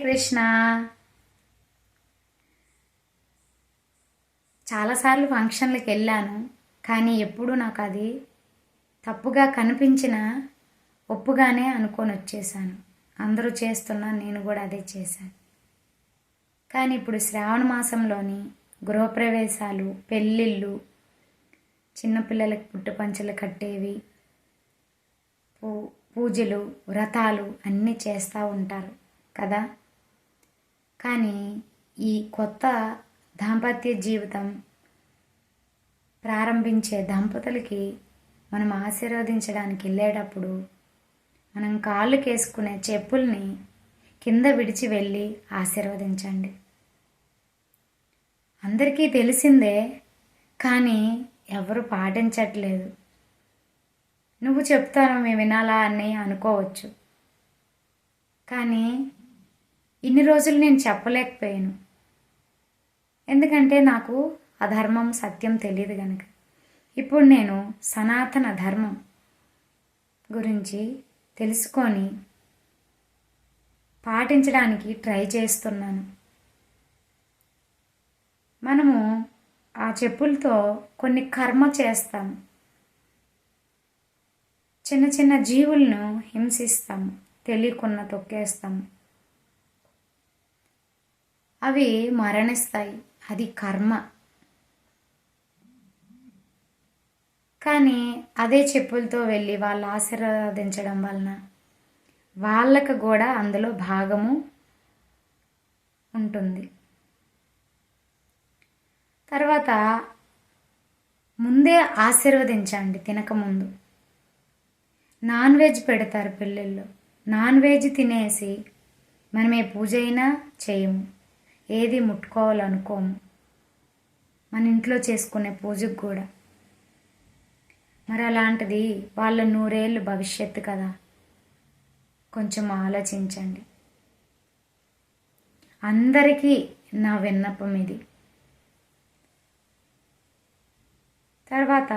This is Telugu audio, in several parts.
కృష్ణ. చాలాసార్లు ఫంక్షన్లకు వెళ్ళాను, కానీ ఎప్పుడూ నాకు అది తప్పుగా కనిపించిన ఒప్పుగానే అనుకొని వచ్చేసాను. అందరూ చేస్తున్నా నేను కూడా అదే చేశాను. కానీ ఇప్పుడు శ్రావణ మాసంలోని గృహప్రవేశాలు, పెళ్ళిళ్ళు, చిన్నపిల్లలకి పుట్టుపంచలు కట్టేవి, పూజలు, వ్రతాలు అన్నీ చేస్తూ ఉంటారు కదా. కానీ ఈ కొత్త దాంపత్య జీవితం ప్రారంభించే దంపతులకి మనం ఆశీర్వదించడానికి వెళ్ళేటప్పుడు మనం కాళ్ళకి వేసుకునే చెప్పుల్ని కింద విడిచి వెళ్ళి ఆశీర్వదించండి. అందరికీ తెలిసిందే, కానీ ఎవరు పాటించట్లేదు. నువ్వు చెప్తాను మేము వినాలా అని అనుకోవచ్చు, కానీ ఇన్ని రోజులు నేను చెప్పలేకపోయాను. ఎందుకంటే నాకు అధర్మం సత్యం తెలియదు కనుక. ఇప్పుడు నేను సనాతన ధర్మం గురించి తెలుసుకొని పాటించడానికి ట్రై చేస్తున్నాను. మనము ఆ చెప్పులతో కొన్ని కర్మ చేస్తాము. చిన్న చిన్న జీవులను హింసిస్తాము, తెలియకుండా తొక్కేస్తాము. అవి మరణిస్తాయి, అది కర్మ. కానీ అదే చెప్పులతో వెళ్ళి వాళ్ళు ఆశీర్వదించడం వలన వాళ్ళకు కూడా అందులో భాగము ఉంటుంది. తర్వాత ముందే ఆశీర్వదించండి. తినకముందు నాన్ వెజ్ పెడతారు పెళ్ళిళ్ళు. నాన్ వెజ్ తినేసి మనం ఏ పూజ అయినా చేయము, ఏది ముట్టుకోవాలనుకోము. మన ఇంట్లో చేసుకునే పూజకు కూడా. మరి అలాంటిది వాళ్ళ 100 ఏళ్ళు భవిష్యత్తు కదా. కొంచెం ఆలోచించండి. అందరికీ నా విన్నపం ఇది. తర్వాత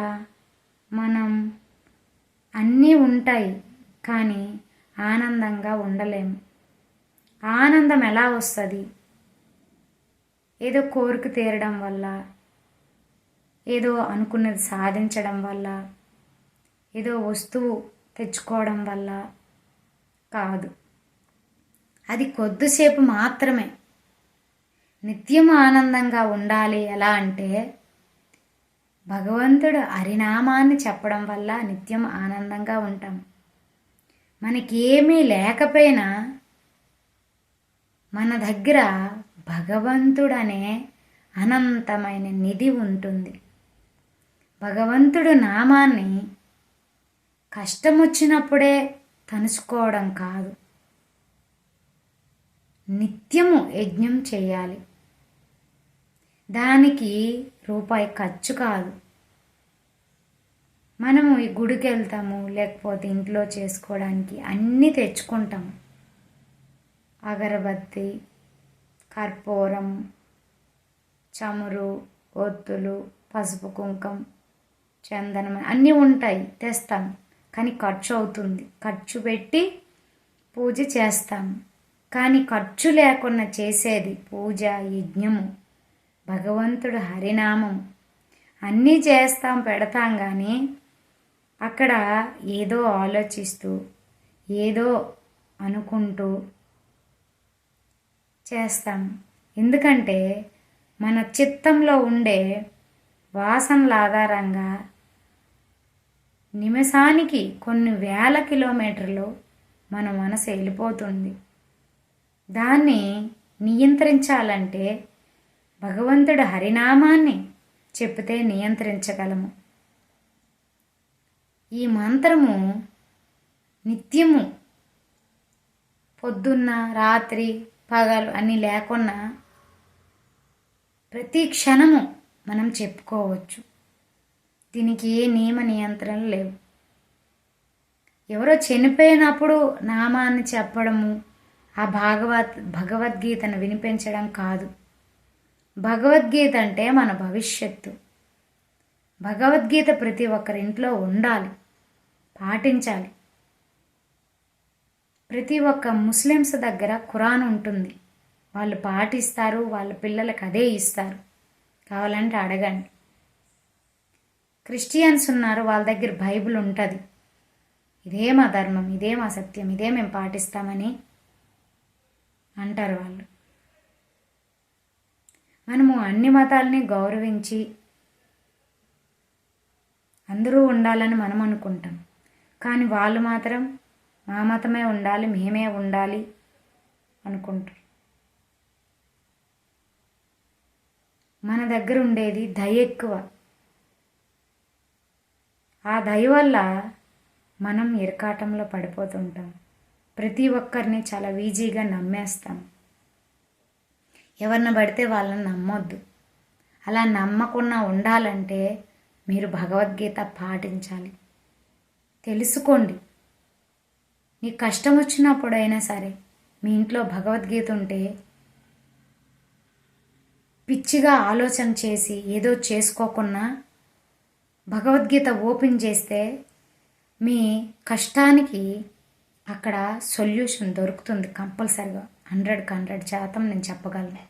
మనం అన్నీ ఉంటాయి, కానీ ఆనందంగా ఉండలేము. ఆనందం ఎలా వస్తుంది? ఏదో కోరిక తీరడం వల్ల, ఏదో అనుకున్నది సాధించడం వల్ల, ఏదో వస్తువు తెచ్చుకోవడం వల్ల కాదు. అది కొద్దిసేపు మాత్రమే. నిత్యం ఆనందంగా ఉండాలి. ఎలా అంటే భగవంతుడు హరినామాన్ని చెప్పడం వల్ల నిత్యం ఆనందంగా ఉంటాం. మనకేమీ లేకపోయినా మన దగ్గర భగవంతుడనే అనంతమైన నిధి ఉంటుంది. భగవంతుడు నామాన్ని కష్టం వచ్చినప్పుడే తలుచుకోవడం కాదు, నిత్యము యజ్ఞం చేయాలి. దానికి రూపాయి ఖర్చు కాదు. మనము ఈ గుడికి వెళ్తాము, లేకపోతే ఇంట్లో చేసుకోవడానికి అన్నీ తెచ్చుకుంటాము. అగరబత్తి, కర్పూరం, చమురు, ఒత్తులు, పసుపు, కుంకం, చందనం అన్నీ ఉంటాయి, తెస్తాం. కానీ ఖర్చు అవుతుంది. ఖర్చు పెట్టి పూజ చేస్తాము. కానీ ఖర్చు లేకుండా చేసేది పూజ, యజ్ఞము, భగవంతుడు హరినామం అన్నీ చేస్తాం, పెడతాం. కానీ అక్కడ ఏదో ఆలోచిస్తూ, ఏదో అనుకుంటూ చేస్తాం. ఎందుకంటే మన చిత్తంలో ఉండే వాసనల ఆధారంగా నిమిషానికి కొన్ని వేల కిలోమీటర్లు మన మనసు వెళ్ళిపోతుంది. దాన్ని నియంత్రించాలంటే భగవంతుడు హరినామాన్ని చెప్తే నియంత్రించగలము. ఈ మంత్రము నిత్యము పొద్దున్న, రాత్రి, పగలు అని లేకున్నా ప్రతి క్షణము మనం చెప్పుకోవచ్చు. దీనికి ఏ నియమ నియంత్రణలు లేవు. ఎవరో చనిపోయినప్పుడు నామాన్ని చెప్పడము, ఆ భగవద్గీతను వినిపించడం కాదు. భగవద్గీత అంటే మన భవిష్యత్తు. భగవద్గీత ప్రతి ఒక్కరింట్లో ఉండాలి, పాటించాలి. ప్రతి ఒక్క ముస్లిమ్స్ దగ్గర ఖురాన్ ఉంటుంది. వాళ్ళు పాటిస్తారు, వాళ్ళ పిల్లలకు అదే ఇస్తారు. కావాలంటే అడగండి. క్రిస్టియన్స్ ఉన్నారు, వాళ్ళ దగ్గర బైబిల్ ఉంటుంది. ఇదే మా ధర్మం, ఇదే మా సత్యం, ఇదే మేము పాటిస్తామని అంటారు వాళ్ళు. మనము అన్ని మతాలని గౌరవించి అందరూ ఉండాలని మనం అనుకుంటాం. కానీ వాళ్ళు మాత్రం మా మతమే ఉండాలి, మేమే ఉండాలి అనుకుంటారు. మన దగ్గర ఉండేది దయ ఎక్కువ. ఆ దయ వల్ల మనం ఇరకాటంలో పడిపోతుంటాం. ప్రతి ఒక్కరిని చాలా ఈజీగా నమ్మేస్తాం. ఎవరిని పడితే వాళ్ళని నమ్మొద్దు. అలా నమ్మకుండా ఉండాలంటే మీరు భగవద్గీత పాటించాలి. తెలుసుకోండి. నీకు కష్టం వచ్చినప్పుడైనా సరే మీ ఇంట్లో భగవద్గీత ఉంటే పిచ్చిగా ఆలోచన చేసి ఏదో చేసుకోకుండా భగవద్గీత ఓపెన్ చేస్తే మీ కష్టానికి అక్కడ సొల్యూషన్ దొరుకుతుంది కంపల్సరిగా. 100% నేను చెప్పగలను.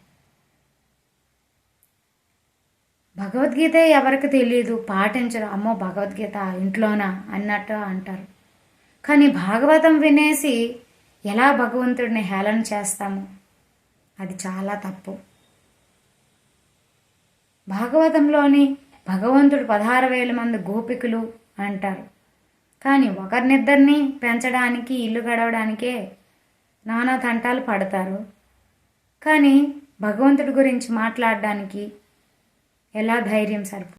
భగవద్గీత ఎవరికి తెలియదు, పాటించరు. అమ్మో భగవద్గీత ఇంట్లోనా అన్నట్టు అంటారు. కానీ భాగవతం వినేసి ఎలా భగవంతుడిని హేళన చేస్తాము, అది చాలా తప్పు. భాగవతంలోని భగవంతుడు 16,000 మంది గోపికలు అంటారు. కానీ ఒకరినిద్దరిని పెంచడానికి, ఇల్లు గడవడానికే నానా తంటాలు పడతారు. కానీ భగవంతుడి గురించి మాట్లాడడానికి ఎలా ధైర్యం సరిపోతుంది?